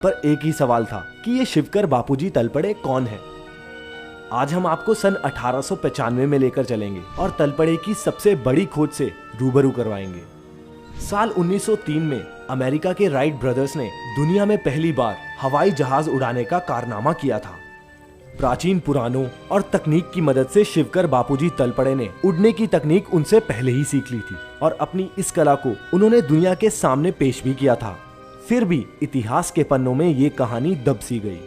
पर एक ही सवाल था कि ये शिवकर बापूजी तलपड़े कौन है। आज हम आपको सन 1895 में लेकर चलेंगे और तलपड़े की सबसे बड़ी खोज से रूबरू करवाएंगे। साल 1903 में अमेरिका के राइट ब्रदर्स ने दुनिया में पहली बार हवाई जहाज उड़ाने का कारनामा किया था। प्राचीन पुराणों और तकनीक की मदद से शिवकर बापूजी तलपड़े ने उड़ने की तकनीक उनसे पहले ही सीख ली थी और अपनी इस कला को उन्होंने दुनिया के सामने पेश भी किया था। फिर भी इतिहास के पन्नों में ये कहानी दब सी गई।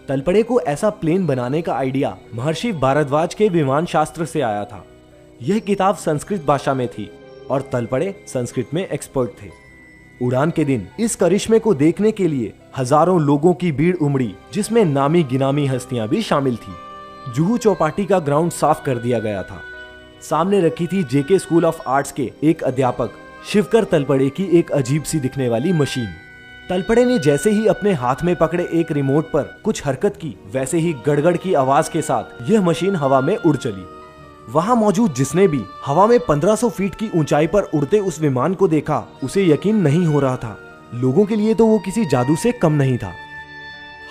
तलपड़े को ऐसा प्लेन बनाने का आइडिया महर्षि भारद्वाज के विमान शास्त्र से आया था। यह किताब संस्कृत भाषा में थी और तलपड़े संस्कृत में एक्सपर्ट थे। उड़ान के दिन इस करिश्मे को देखने के लिए हजारों लोगों की भीड़ उमड़ी, जिसमें नामी गिनामी हस्तियां भी शामिल थी। जुहू चौपाटी का ग्राउंड साफ कर दिया गया था। सामने रखी थी जेके स्कूल ऑफ आर्ट्स के एक अध्यापक शिवकर तलपड़े की एक अजीब सी दिखने वाली मशीन। तलपड़े ने जैसे ही अपने हाथ में पकड़े एक रिमोट पर कुछ हरकत की, वैसे ही गड़गड़ की आवाज के साथ यह मशीन हवा में उड़ चली। वहां मौजूद जिसने भी हवा में 1500 फीट की ऊंचाई पर उड़ते उस विमान को देखा, उसे यकीन नहीं हो रहा था। लोगों के लिए तो वो किसी जादू से कम नहीं था।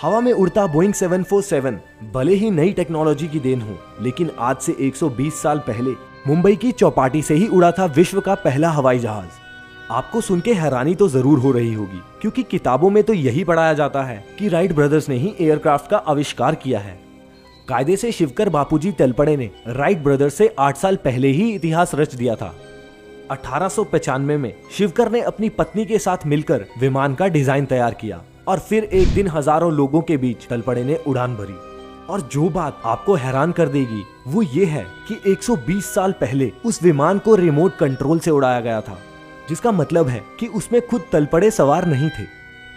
हवा में उड़ता बोइंग 747 भले ही नई टेक्नोलॉजी की देन हो, लेकिन आज से 120 साल पहले मुंबई की चौपाटी से ही उड़ा था विश्व का पहला हवाई जहाज। आपको सुन के हैरानी तो जरूर हो रही होगी, क्योंकि किताबों में तो यही पढ़ाया जाता है कि राइट ब्रदर्स ने ही एयरक्राफ्ट का आविष्कार किया है। कायदे से शिवकर बापूजी तलपड़े ने राइट ब्रदर्स से 8 साल पहले ही इतिहास रच दिया था। 1895 में शिवकर ने अपनी पत्नी के साथ मिलकर विमान का डिजाइन तैयार किया और फिर एक दिन हजारों लोगों के बीच तलपड़े ने उड़ान भरी। और जो बात आपको हैरान कर देगी वो ये है कि 120 साल पहले उस विमान को रिमोट कंट्रोल से उड़ाया गया था, जिसका मतलब है कि उसमें खुद तलपड़े सवार नहीं थे।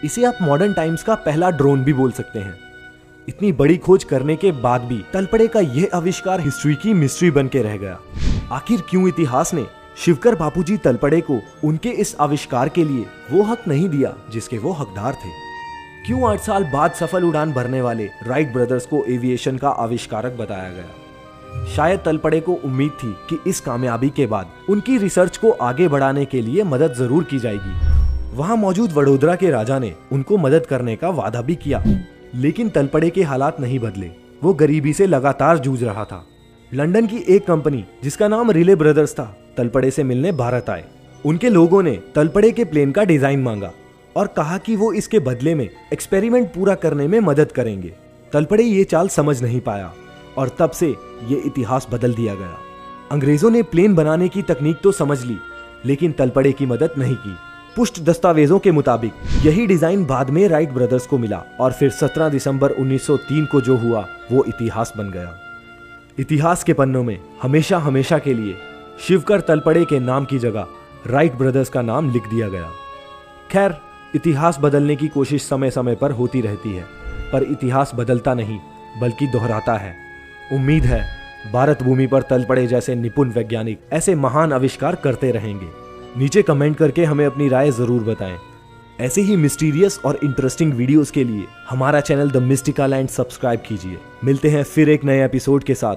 इसे आप मॉडर्न टाइम्स का पहला ड्रोन भी बोल सकते हैं। इतनी बड़ी खोज करने के बाद भी तलपड़े का यह आविष्कार हिस्ट्री की मिस्ट्री बन के रह गया। आखिर क्यों इतिहास ने शिवकर बापूजी तलपड़े को उनके इस आविष्कार के लिए वो हक नहीं दिया जिसके वो हकदार थे? क्यों 8 साल बाद सफल उड़ान भरने वाले राइट ब्रदर्स को एविएशन का आविष्कारक बताया गया? शायद तलपड़े को उम्मीद थी कि इस कामयाबी के बाद उनकी रिसर्च को आगे बढ़ाने के लिए मदद जरूर की जाएगी। वहां मौजूद वडोदरा के राजा ने उनको मदद करने का वादा भी किया, लेकिन तलपड़े के हालात नहीं बदले। वो गरीबी से लगातार जूझ रहा था। लंदन की एक कंपनी जिसका नाम रिले ब्रदर्स था, तलपड़े से मिलने भारत आए। उनके लोगों ने तलपड़े के प्लेन का डिजाइन मांगा और कहा कि वो इसके बदले में एक्सपेरिमेंट पूरा करने में मदद करेंगे। तलपड़े ये चाल समझ नहीं पाया और तब से ये इतिहास बदल दिया गया। अंग्रेजों ने प्लेन बनाने की तकनीक तो समझ ली, लेकिन तलपड़े की मदद नहीं की। पुष्ट दस्तावेजों के मुताबिक यही डिजाइन बाद में राइट ब्रदर्स को मिला और फिर 17 दिसंबर 1903 को जो हुआ वो इतिहास बन गया। इतिहास के पन्नों में हमेशा हमेशा के लिए शिवकर तलपड़े के नाम की जगह राइट ब्रदर्स का नाम लिख दिया गया। खैर, इतिहास बदलने की कोशिश समय समय पर होती रहती है, पर इतिहास बदलता नहीं बल्कि दोहराता है। उम्मीद है भारत भूमि पर तलपड़े जैसे निपुण वैज्ञानिक ऐसे महान आविष्कार करते रहेंगे। नीचे कमेंट करके हमें अपनी राय जरूर बताएं। ऐसे ही मिस्टीरियस और इंटरेस्टिंग वीडियोस के लिए हमारा channel the mystical land subscribe कीजिए। मिलते हैं फिर एक नए एपिसोड के साथ।